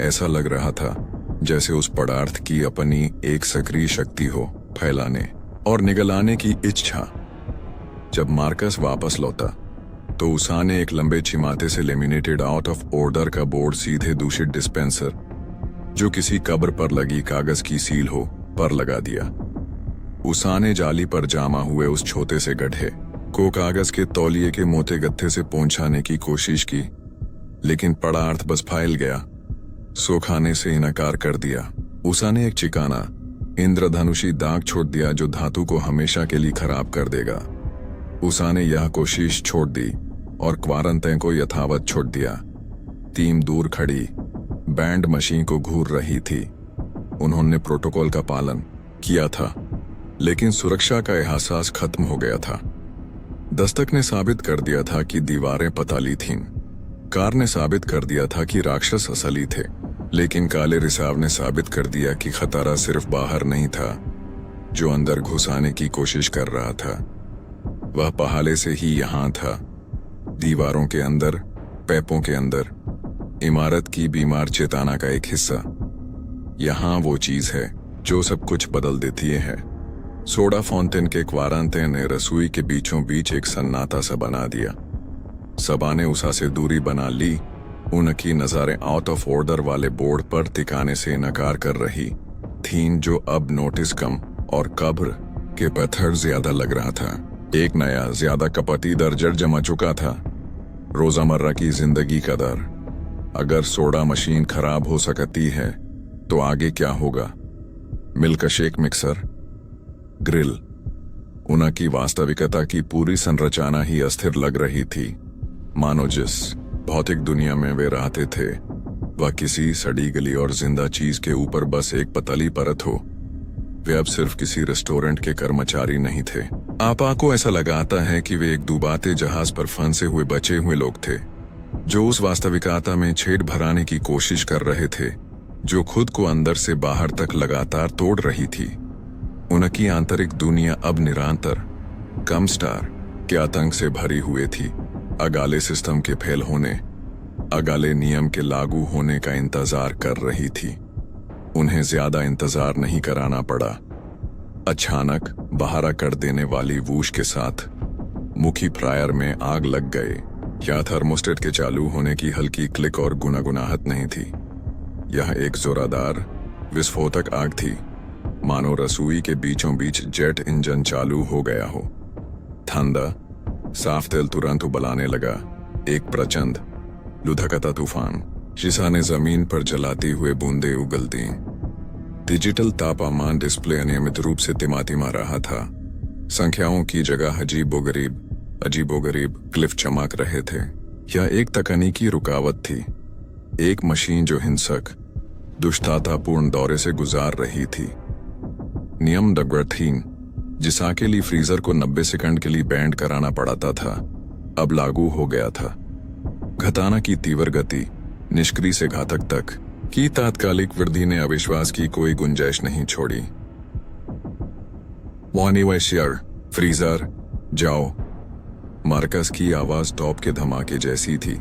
A: ऐसा लग रहा था जैसे उस पदार्थ की अपनी एक सक्रिय शक्ति हो, फैलाने और निगलाने की इच्छा। जब मार्कस वापस लौटा तो उसने एक लंबे छिमाते से लेमिनेटेड आउट ऑफ ऑर्डर का बोर्ड सीधे दूषित डिस्पेंसर, जो किसी कब्र पर लगी कागज की सील हो, पर लगा दिया। उसने जाली पर जमा हुए उस छोटे से गड्ढे को कागज के तौलिए के मोटे गत्थे से पहुंचाने की कोशिश की, लेकिन पदार्थ बस फैल गया। सुखाने से इनकार कर दिया। उसने एक चिकाना इंद्रधनुषी दाग छोड़ दिया जो धातु को हमेशा के लिए खराब कर देगा। उसने यह कोशिश छोड़ दी और क्वारंटाइन को यथावत छोड़ दिया। टीम दूर खड़ी बैंड मशीन को घूर रही थी। उन्होंने प्रोटोकॉल का पालन किया था, लेकिन सुरक्षा का एहसास खत्म हो गया था। दस्तक ने साबित कर दिया था कि दीवारें पताली थीं। कार ने साबित कर दिया था कि राक्षस असली थे, लेकिन काले रिसाव ने साबित कर दिया कि खतरा सिर्फ बाहर नहीं था, जो अंदर घुसाने की कोशिश कर रहा था। वह पहले से ही यहां था, दीवारों के अंदर, पैपों के अंदर, इमारत की बीमार चेतना का एक हिस्सा। यहां वो चीज है जो सब कुछ बदल देती है। सोडा फाउंटेन के क्वारंटाइन ने रसोई के बीचों बीच एक सन्नाटा सा बना दिया। सबा ने उसा से दूरी बना ली। उनकी नजरें आउट ऑफ ऑर्डर वाले बोर्ड पर टिकाने से इनकार कर रही थीं, जो अब नोटिस कम और कब्र के पत्थर ज्यादा लग रहा था। एक नया ज्यादा कपटी दर्जर जमा चुका था, रोजमर्रा की जिंदगी का दर। अगर सोडा मशीन खराब हो सकती है तो आगे क्या होगा? Milkshake mixer, grill. उनकी वास्तविकता की पूरी संरचना ही अस्थिर लग रही थी, मानो जिस भौतिक दुनिया में वे रहते थे वह किसी सड़ी गली और जिंदा चीज के ऊपर बस एक पतली परत हो। वे अब सिर्फ किसी रेस्टोरेंट के कर्मचारी नहीं थे। आपको ऐसा लगाता है कि वे एक डूबाते जहाज पर फंसे हुए बचे हुए लोग थे, जो उस वास्तविकता में छेद भराने की कोशिश कर रहे थे, जो खुद को अंदर से बाहर तक लगातार तोड़ रही थी। उनकी आंतरिक दुनिया अब निरंतर कम स्टार के आतंक से भरी हुई थी। अगाले सिस्टम के फेल होने, अगाले नियम के लागू होने का इंतजार कर रही थी। उन्हें ज्यादा इंतजार नहीं कराना पड़ा। अचानक बहारा कर देने वाली वूश के साथ मुखी फ्रायर में आग लग गए। या थर्मोस्टेट के चालू होने की हल्की क्लिक और गुनगुनाहट नहीं थी, यह एक जोरदार विस्फोटक आग थी, मानो रसोई के बीचों बीच जेट इंजन चालू हो गया हो। ठंडा साफ तेल तुरंत उबलाने लगा, एक प्रचंड लुधकता तूफान जिसने जमीन पर जलाती हुए बूंदे उगल दी। डिजिटल तापमान डिस्प्ले अनियमित रूप से तिमातिमा रहा था। संख्याओं की जगह अजीबोगरीब क्लिफ चमक रहे थे। यह एक तकनीकी रुकावट थी, एक मशीन जो हिंसक दुष्टतापूर्ण दौरे से गुजार रही थी। नियम डगरथीन, जिसके लिए फ्रीजर को 90 सेकंड के लिए बैंड कराना पड़ता था, अब लागू हो गया था। घटाना की तीव्र गति, निष्क्रिय से घातक तक, की तात्कालिक वृद्धि ने अविश्वास की कोई गुंजाइश नहीं छोड़ी। वॉनिवेशियर, फ्रीजर, जाओ। मार्कस की आवाज टॉप के धमाके जैसी थी।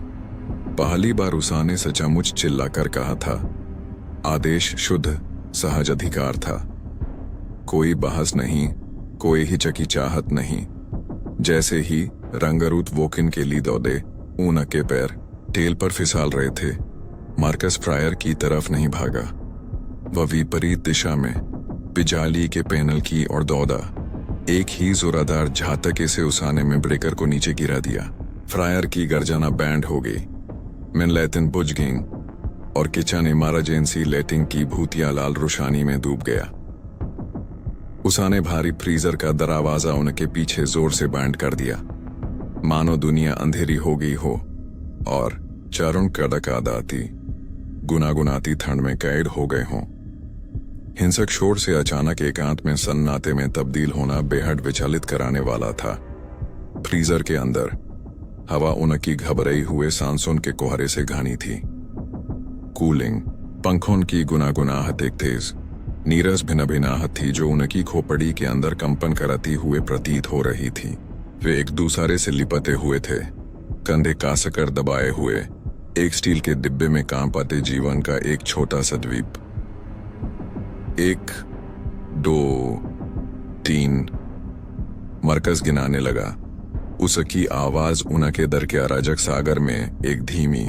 A: पहली बार उसाने सचमुच चिल्लाकर कहा था। आदेश शुद्ध सहज अधिकार था। कोई बहस नहीं, कोई हिचकिचाहट नहीं। जैसे ही रंगरूट वोकिन के लिए दौड़े, ऊना के पैर टेल पर फिसल रहे थे। मार्कस फ्रायर की तरफ नहीं भागा। वह विपरीत दिशा में बिजाली के पैनल की ओर दौड़ा। एक ही जोरादार झटके से उसाने में ब्रेकर को नीचे गिरा दिया। फ्रायर की गर्जना बैंड हो गई। मिन लैटिन बुझ गई और किचन इमरजेंसी लाइटिंग की भूतिया लाल रोशनी में डूब गया। उसाने भारी फ्रीजर का दरवाजा उनके पीछे जोर से बैंड कर दिया, मानो दुनिया अंधेरी हो गई हो और चारों कड़क आदाती गुनागुनाती ठंड में कैद हो गए हों। हिंसक शोर से अचानक एकांत में सन्नाटे में तब्दील होना बेहद विचलित कराने वाला था। फ्रीजर के अंदर हवा उनकी घबराई हुए सांसों के कोहरे से घनी थी। कूलिंग पंखों की गुनागुनाहट एक तेज नीरस भिनभिनाहट थी जो उनकी खोपड़ी के अंदर कंपन कराती हुए प्रतीत हो रही थी। वे एक दूसरे से लिपटे हुए थे, कंधे कासकर दबाए हुए, एक स्टील के डिब्बे में काम पाते जीवन का एक छोटा सा द्वीप। 1, 2, 3 मरकज गिनाने लगा। उसकी आवाज उनके दर के अराजक सागर में एक धीमी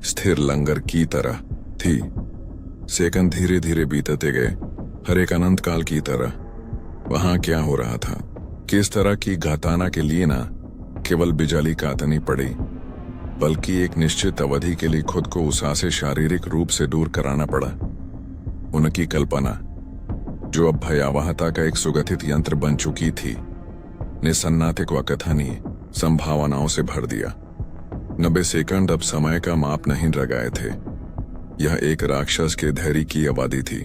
A: स्थिर लंगर की तरह थी। सेकंड धीरे धीरे बीतते गए, हर एक अनंत काल की तरह। वहां क्या हो रहा था, किस तरह की घाताना के लिए ना केवल बिजली काटनी पड़ी, बल्कि एक निश्चित अवधि के लिए खुद को उषा से शारीरिक रूप से दूर कराना पड़ा। उनकी कल्पना, जो अब भयावहता का एक सुगठित यंत्र बन चुकी थी, ने सन्नाटे को अकथनीय संभावनाओं से भर दिया। 90 सेकंड अब समय का माप नहीं लगाए थे। यह एक राक्षस के धैर्य की आबादी थी।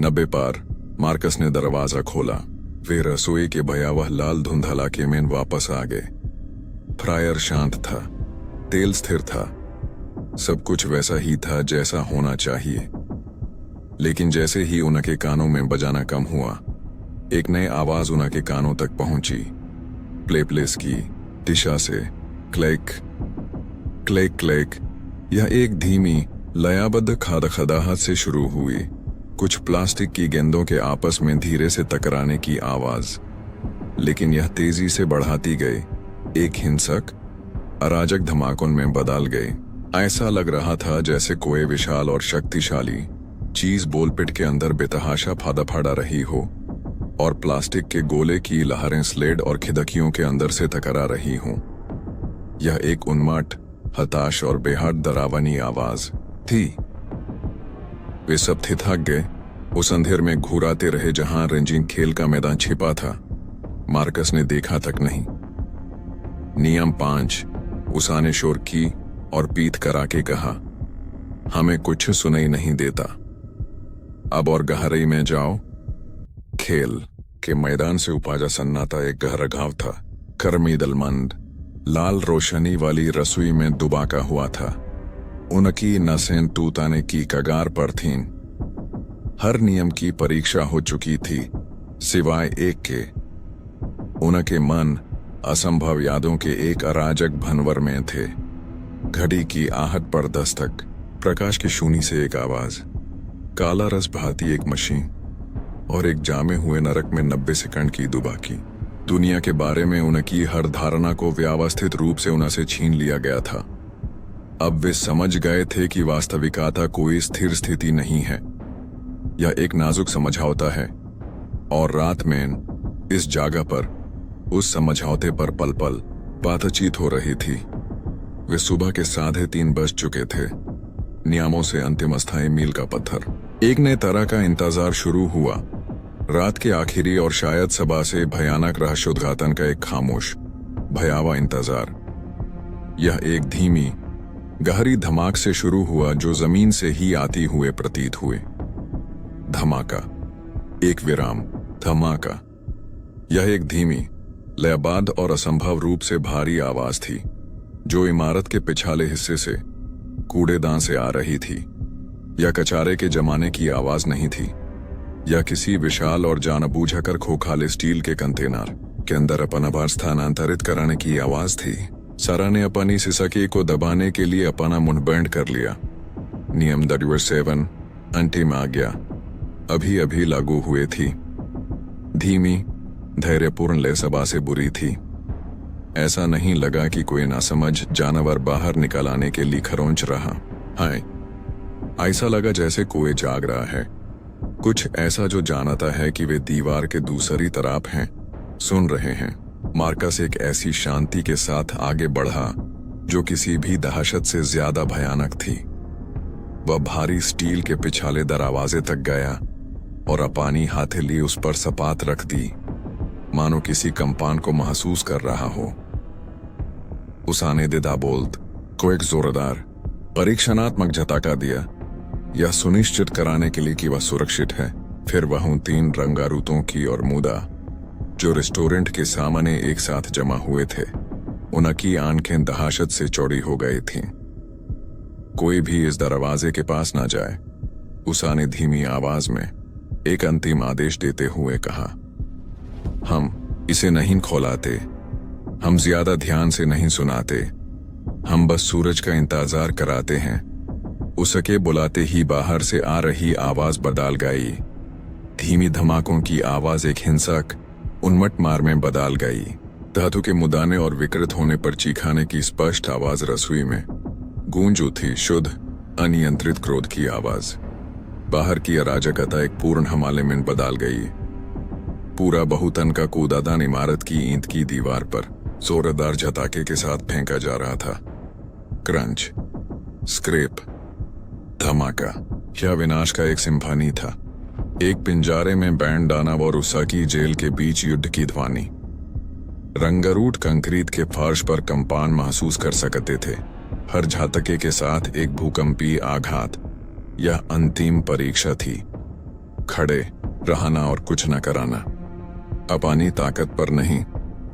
A: 90 पार मार्कस ने दरवाजा खोला। वे रसोई के भयावह लाल धुंधलाके में वापस आ गए। फ्रायर शांत था, तेल स्थिर था, सब कुछ वैसा ही था जैसा होना चाहिए। लेकिन जैसे ही उनके कानों में बजाना कम हुआ, एक नई आवाज उनके कानों तक पहुंची। प्लेस की दिशा से क्लैक क्लैक क्लैक। यह एक धीमी लयाबद्ध खदखदाहट से शुरू हुई, कुछ प्लास्टिक की गेंदों के आपस में धीरे से टकराने की आवाज। लेकिन यह तेजी से बढ़ाती गई, एक हिंसक अराजक धमाकों में बदल गई। ऐसा लग रहा था जैसे कोई विशाल और शक्तिशाली चीज बोलपिट के अंदर बेतहाशा फाड़ा रही हो और प्लास्टिक के गोले की लहरें स्लेड और खिड़कियों के अंदर से टकरा रही हों। यह एक उन्माद, हताश और बेहद डरावनी आवाज थी। वे सब थिथक गए, उस अंधेर में घुराते रहे जहां रंगीन खेल का मैदान छिपा था। मार्कस ने देखा तक नहीं। नियम 5, उसाने शोर की और पीठ करा के कहा, हमें कुछ सुनाई नहीं देता, अब और गहराई में जाओ। खेल के मैदान से उपाजा सन्नाटा एक गहरा घाव था। कर्मी दलमंद लाल रोशनी वाली रसोई में दुबा का हुआ था। उनकी नसें टूटने की कगार पर थीं। हर नियम की परीक्षा हो चुकी थी, सिवाय एक के। उनके मन असंभव यादों के एक अराजक भंवर में थे। घड़ी की आहट पर दस्तक, प्रकाश की शूनी से एक आवाज, काला रस बहाती एक मशीन और एक जामे हुए नरक में 90 सेकंड की दुबाकी। दुनिया के बारे में उनकी हर धारणा को व्यवस्थित रूप से उनसे छीन लिया गया था। अब वे समझ गए थे कि वास्तविकता कोई स्थिर स्थिति नहीं है, यह एक नाजुक समझौता है। और रात में इस जगह पर उस समझौते पर पल पल बातचीत हो रही थी। वे सुबह के 3:30 बज चुके थे। नियमों से अंतिम अस्थायी मील का पत्थर। एक नए तरह का इंतजार शुरू हुआ। रात के आखिरी और शायद सबा से भयानक रहस्योद्घाटन का एक खामोश भयावह इंतजार। यह एक धीमी गहरी धमाक से शुरू हुआ जो जमीन से ही आती हुए प्रतीत हुए। धमाका, एक विराम, धमाका। यह एक धीमी लयबद्ध और असंभव रूप से भारी आवाज थी जो इमारत के पिछले हिस्से से कूड़ेदान से आ रही थी। या कचारे के जमाने की आवाज नहीं थी, या किसी विशाल और जानबूझकर खोखले स्टील के कंटेनर के अंदर अपन आभार स्थानांतरित कराने की आवाज थी। सारा ने अपनी सिसकी को दबाने के लिए अपना मुंह बंद कर लिया। नियम W7 अंतिम आज्ञा अभी अभी लागू हुए थी। धीमी धैर्यपूर्ण लयसभा से बुरी थी। ऐसा नहीं लगा कि कोई नासमझ जानवर बाहर निकल आने के लिए खरोंच रहा है। ऐसा लगा जैसे कोई जाग रहा है, कुछ ऐसा जो जानता है कि वे दीवार के दूसरी तरफ हैं, सुन रहे हैं। मार्कस एक ऐसी शांति के साथ आगे बढ़ा जो किसी भी दहशत से ज्यादा भयानक थी। वह भारी स्टील के पिछाले दरवाजे तक गया और अपनी हथेली उस पर सपाट रख दी, मानो किसी कंपन को महसूस कर रहा हो। उसने दिदा बोल्ट को एक जोरदार परीक्षणात्मक झटका दिया, यह सुनिश्चित कराने के लिए कि वह सुरक्षित है। फिर वह उन 3 रंगारूतों की और मुदा जो रेस्टोरेंट के सामने एक साथ जमा हुए थे, उनकी आंखें दहशत से चौड़ी हो गई थीं। कोई भी इस दरवाजे के पास ना जाए, उसने धीमी आवाज में एक अंतिम आदेश देते हुए कहा। हम इसे नहीं खोलाते, हम ज्यादा ध्यान से नहीं सुनाते, हम बस सूरज का इंतजार कराते हैं। उसके बुलाते ही बाहर से आ रही आवाज बदल गई। धीमी धमाकों की आवाज एक हिंसक उन्मट मार में बदल गई। धातु के मुदाने और विकृत होने पर चीखाने की स्पष्ट आवाज रसोई में गूंज उठी। शुद्ध अनियंत्रित क्रोध की आवाज। बाहर की अराजकता एक पूर्ण हमले में बदल गई। पूरा बहुतन का कूदादान इमारत की ईंट की दीवार पर जोरदार झटाके के साथ फेंका जा रहा था। क्रंच, स्क्रैप, धमाका, यह विनाश का एक सिम्फनी था। एक पिंजारे में बैंड दानव और उषा की जेल के बीच युद्ध की ध्वनि। रंगारूट कंक्रीट के फर्श पर कंपन महसूस कर सकते थे। हर झटके के साथ एक भूकंपीय आघात। यह अंतिम परीक्षा थी। खड़े रहना और कुछ न कराना। अपनी ताकत पर नहीं,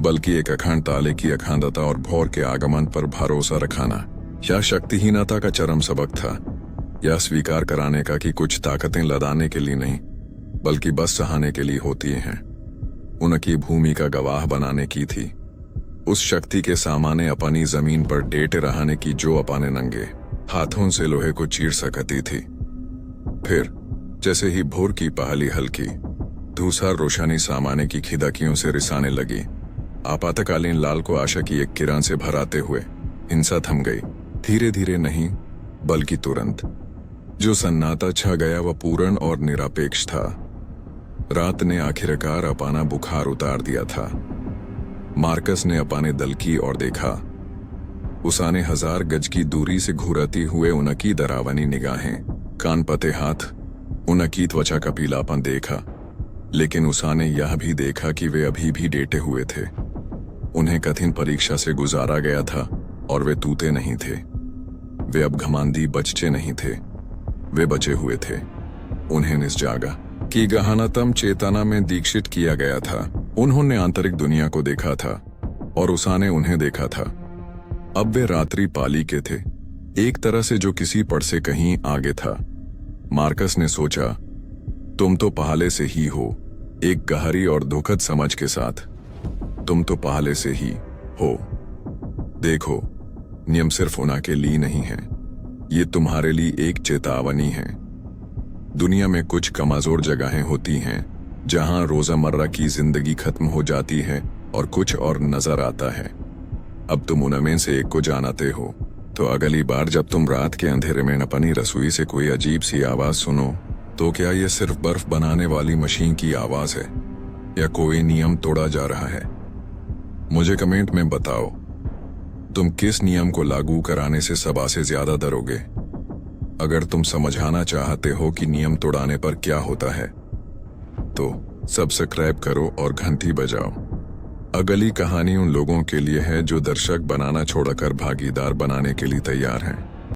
A: बल्कि एक अखंड ताले की अखंडता और भौर के आगमन पर भरोसा रखाना। यह शक्तिहीनता का चरम सबक था। यह स्वीकार कराने का कि कुछ ताकतें लदाने के लिए नहीं, बल्कि बस सहाने के लिए होती हैं, उनकी भूमि का गवाह बनाने की थी। उस शक्ति के सामने अपनी जमीन पर डेटे रहने की जो अपने नंगे हाथों से लोहे को चीर सकती थी। फिर जैसे ही भोर की पहली हल्की धूसर रोशनी सामाने की खिड़कियों से रिसाने लगी, आपातकालीन लाल को आशा की एक किरण से भराते हुए हिंसा थम गई। धीरे धीरे नहीं, बल्कि तुरंत। जो सन्नाटा छा गया वह पूर्ण और निरपेक्ष था। रात ने आखिरकार अपना बुखार उतार दिया था। मार्कस ने अपने दल की ओर देखा। उसने 1000 गज की दूरी से घूरती हुए उनकी डरावनी निगाहें, कान पते हाथ, उनकी त्वचा का पीलापन देखा। लेकिन उसने यह भी देखा कि वे अभी भी डेटे हुए थे। उन्हें कठिन परीक्षा से गुजारा गया था और वे तूते नहीं थे। वे अब घमंडी बच्चे नहीं थे, वे बचे हुए थे। उन्हें निस्जागा की गहनतम चेतना में दीक्षित किया गया था। उन्होंने आंतरिक दुनिया को देखा था और उसने उन्हें देखा था। अब वे रात्रि पाली के थे, एक तरह से जो किसी पड़ से कहीं आगे था। मार्कस ने सोचा, तुम तो पहले से ही हो, एक गहरी और दुखद समझ के साथ। तुम तो पहले से ही हो। देखो, नियम सिर्फ उनके लिए नहीं है, ये तुम्हारे लिए एक चेतावनी है। दुनिया में कुछ कमजोर जगहें होती हैं जहां रोजमर्रा की जिंदगी खत्म हो जाती है और कुछ और नजर आता है। अब तुम उनमें से एक को जानते हो, तो अगली बार जब तुम रात के अंधेरे में अपनी रसोई से कोई अजीब सी आवाज सुनो, तो क्या यह सिर्फ बर्फ बनाने वाली मशीन की आवाज है या कोई नियम तोड़ा जा रहा है? मुझे कमेंट में बताओ, तुम किस नियम को लागू कराने से सबा से ज्यादा डरोगे? अगर तुम समझाना चाहते हो कि नियम तोड़ाने पर क्या होता है, तो सब्सक्राइब करो और घंटी बजाओ। अगली कहानी उन लोगों के लिए है जो दर्शक बनाना छोड़कर भागीदार बनाने के लिए तैयार हैं।